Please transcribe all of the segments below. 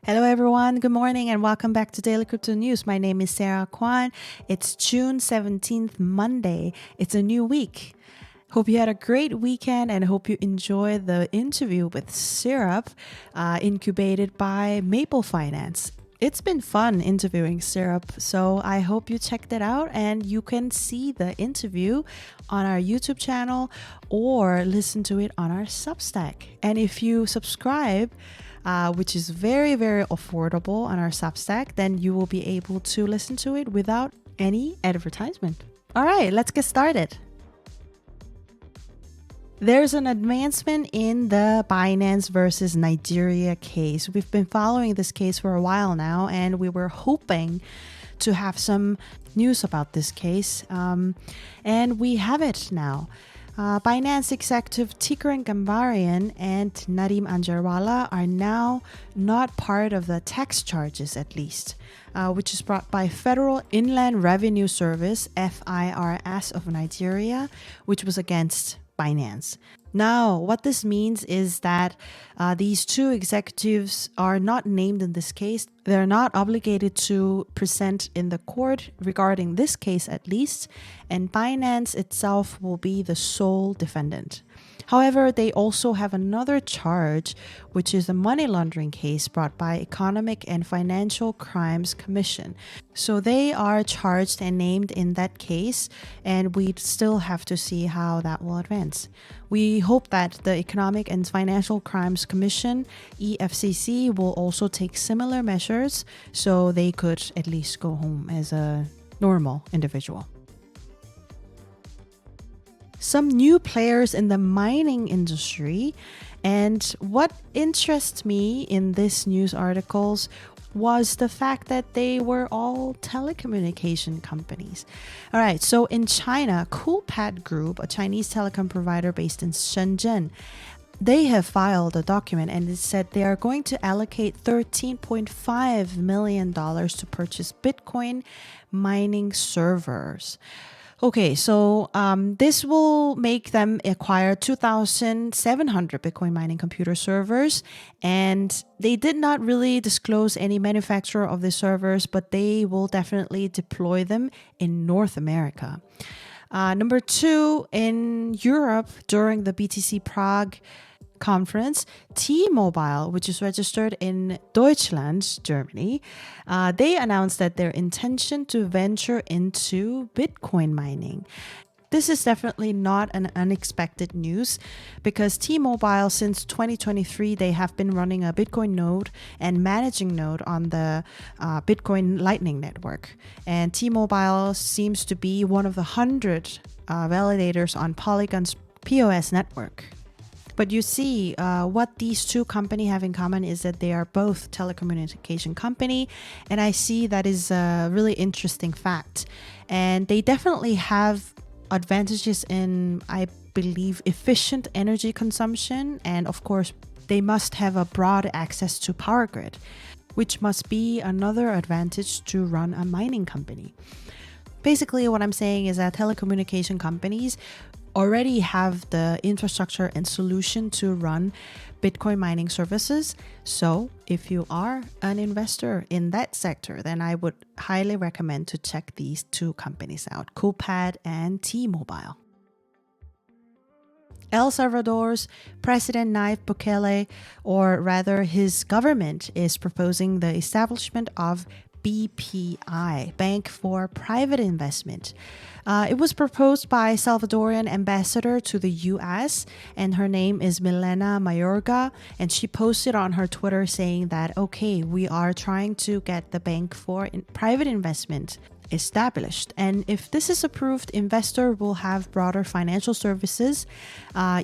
Hello, everyone. Good morning and welcome back to Daily Crypto News. My name is Sarah Kwan. It's June 17th, Monday. It's a new week. Hope you had a great weekend and hope you enjoyed the interview with Syrup, incubated by Maple Finance. It's been fun interviewing Syrup, so I hope you checked it out and you can see the interview on our YouTube channel or listen to it on our Substack. And if you subscribe, which is very, very affordable on our Substack, then you will be able to listen to it without any advertisement. All right, let's get started. There's an advancement in the Binance versus Nigeria case. We've been following this case for a while now, and we were hoping to have some news about this case, and we have it now. Binance executive Tigran Gambaryan and Nadim Anjarwalla are now not part of the tax charges, at least, which is brought by Federal Inland Revenue Service, FIRS, of Nigeria, which was against Binance. Now, what this means is that these two executives are not named in this case. They're not obligated to present in the court regarding this case, at least, and Binance itself will be the sole defendant. However, they also have another charge, which is a money laundering case brought by Economic and Financial Crimes Commission. So they are charged and named in that case, and we still have to see how that will advance. We hope that the Economic and Financial Crimes Commission, EFCC, will also take similar measures so they could at least go home as a normal individual. Some new players in the mining industry, and what interests me in this news articles was the fact that they were all telecommunication companies. All right, so in China, Coolpad Group, a Chinese telecom provider based in Shenzhen, they have filed a document and it said they are going to allocate $13.5 million to purchase Bitcoin mining servers. Okay, so this will make them acquire 2,700 Bitcoin mining computer servers, and they did not really disclose any manufacturer of the servers, but they will definitely deploy them in North America. Number two, in Europe, during the BTC Prague conference, T-Mobile, which is registered in Deutschland, Germany, they announced that their intention to venture into Bitcoin mining. This is definitely not an unexpected news because T-Mobile, since 2023, they have been running a Bitcoin node and managing node on the Bitcoin Lightning Network. And T-Mobile seems to be one of the 100 validators on Polygon's POS network. But you see, what these two companies have in common is that they are both telecommunication company, and I see that is a really interesting fact. And they definitely have advantages in, I believe, efficient energy consumption, and of course, they must have a broad access to power grid, which must be another advantage to run a mining company. Basically, what I'm saying is that telecommunication companies already have the infrastructure and solution to run Bitcoin mining services. So if you are an investor in that sector, then I would highly recommend to check these two companies out, Coolpad and T-Mobile. El Salvador's President Nayib Bukele, or rather his government, is proposing the establishment of BPI, Bank for Private Investment. It was proposed by Salvadorian ambassador to the US, and her name is Milena Mayorga, and she posted on her Twitter saying that, okay, we are trying to get the Bank for Private Investment established. And if this is approved, investor will have broader financial services,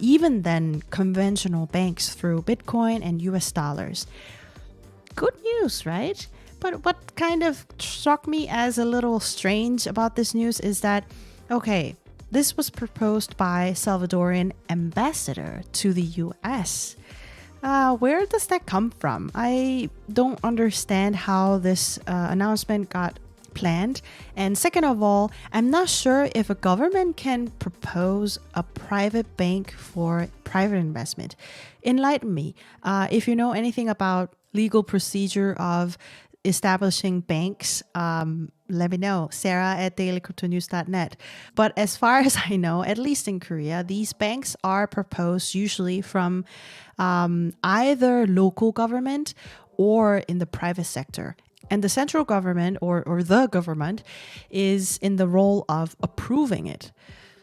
even than conventional banks through Bitcoin and US dollars. Good news, right? But what kind of struck me as a little strange about this news is that, okay, this was proposed by Salvadorian ambassador to the US. Where does that come from? I don't understand how this announcement got planned. And second of all, I'm not sure if a government can propose a private bank for private investment. Enlighten me. If you know anything about legal procedure of establishing banks, let me know, Sarah at dailycryptonews.net. But as far as I know, at least in Korea, these banks are proposed usually from either local government or in the private sector. And the central government or the government is in the role of approving it.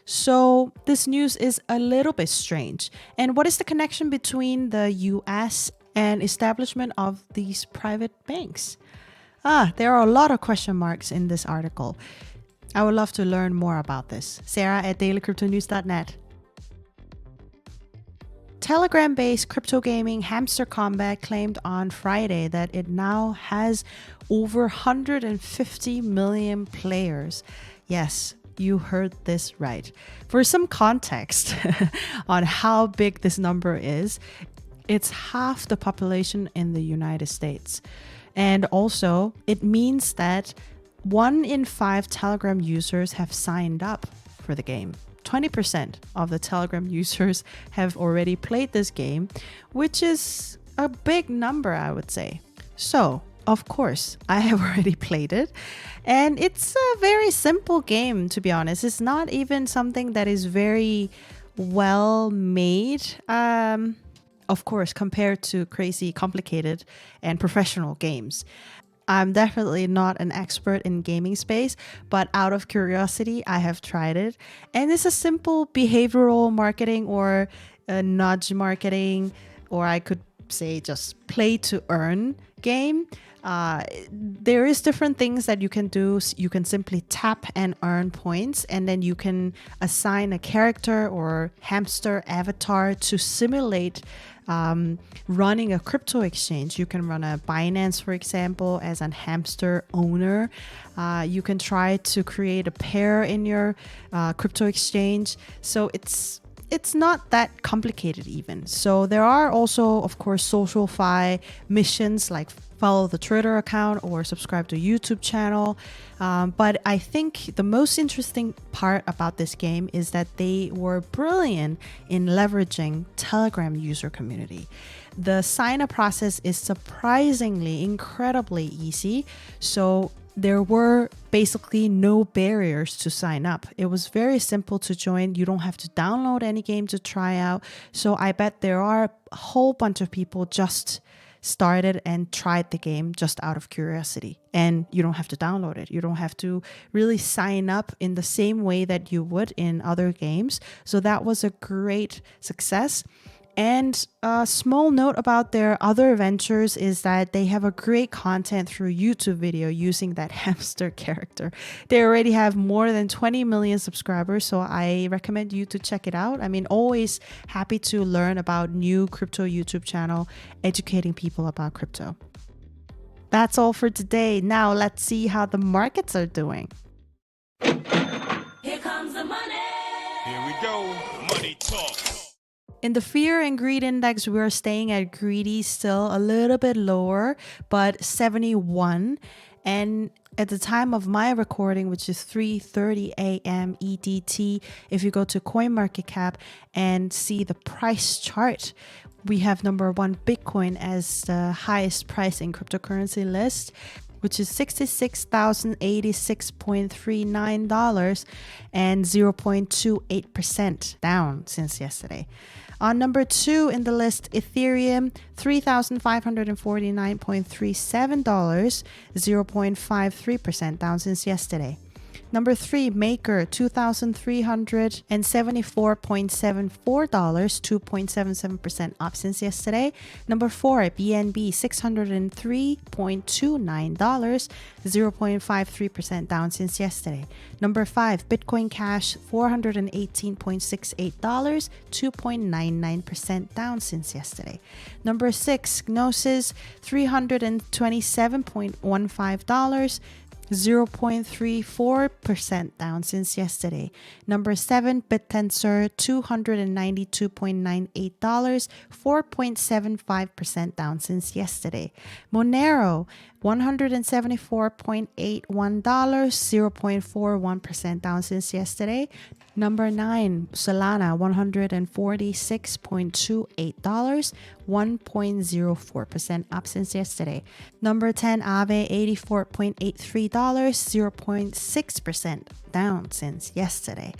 So this news is a little bit strange. And what is the connection between the US and establishment of these private banks? There are a lot of question marks in this article. I would love to learn more about this. Sarah at dailycryptonews.net. Telegram-based crypto gaming Hamster Combat claimed on Friday that it now has over 150 million players. Yes, you heard this right. For some context on how big this number is, it's half the population in the United States. And also, it means that 1 in 5 Telegram users have signed up for the game. 20% of the Telegram users have already played this game, which is a big number, I would say. So, of course, I have already played it. And it's a very simple game, to be honest. It's not even something that is very well made. Of course, compared to crazy, complicated, and professional games. I'm definitely not an expert in gaming space, but out of curiosity, I have tried it. And it's a simple behavioral marketing or a nudge marketing, or I could say just play to earn game. There is different things that you can do. You can simply tap and earn points, and then you can assign a character or hamster avatar to simulate running a crypto exchange. You can run a Binance, for example, as a hamster owner. You can try to create a pair in your crypto exchange. So it's not that complicated even. So there are also, of course, social-fi missions like follow the Twitter account or subscribe to YouTube channel. But I think the most interesting part about this game is that they were brilliant in leveraging Telegram user community. The sign-up process is surprisingly, incredibly easy. So there were basically no barriers to sign up. It was very simple to join. You don't have to download any game to try out. So I bet there are a whole bunch of people just started and tried the game just out of curiosity. And you don't have to download it. You don't have to really sign up in the same way that you would in other games. So that was a great success. And a small note about their other ventures is that they have a great content through YouTube video using that hamster character. They already have more than 20 million subscribers, so I recommend you to check it out. I mean, always happy to learn about new crypto YouTube channel, educating people about crypto. That's all for today. Now let's see how the markets are doing. Here comes the money. Here we go. Money talk. In the fear and greed index, we're staying at greedy, still a little bit lower, but 71. And at the time of my recording, which is 3:30 a.m. EDT, if you go to CoinMarketCap and see the price chart, we have number 1 Bitcoin as the highest price in cryptocurrency list, which is $66,086.39 and 0.28% down since yesterday. On number 2 in the list, Ethereum, $3,549.37, 0.53% down since yesterday. Number 3, Maker, $2,374.74, 2.77% up since yesterday. Number 4, BNB, $603.29, 0.53% down since yesterday. Number 5, Bitcoin Cash, $418.68, 2.99% down since yesterday. Number 6, Gnosis, $327.15, 0.34% down since yesterday. Number 7, BitTensor, $292.98, 4.75% down since yesterday. Monero, $174.81, 0.41% down since yesterday. Number 9, Solana, $146.28, 1.04% up since yesterday. Number 10, Aave, $84.83, 0.6% down since yesterday.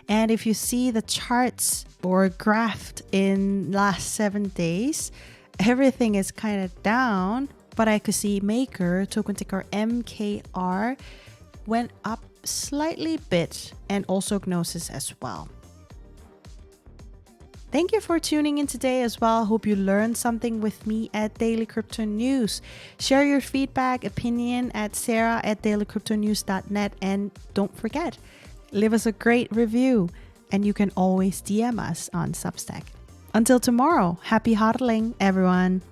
And if you see the charts or graphed in last 7 days, everything is kind of down, but I could see Maker, token ticker MKR, went up slightly bit, and also Gnosis as well. Thank you for tuning in today as well. Hope you learned something with me at Daily Crypto News. Share your feedback, opinion at sarah@dailycryptonews.net, and don't forget, leave us a great review, and you can always DM us on Substack. Until tomorrow, happy hodling, everyone.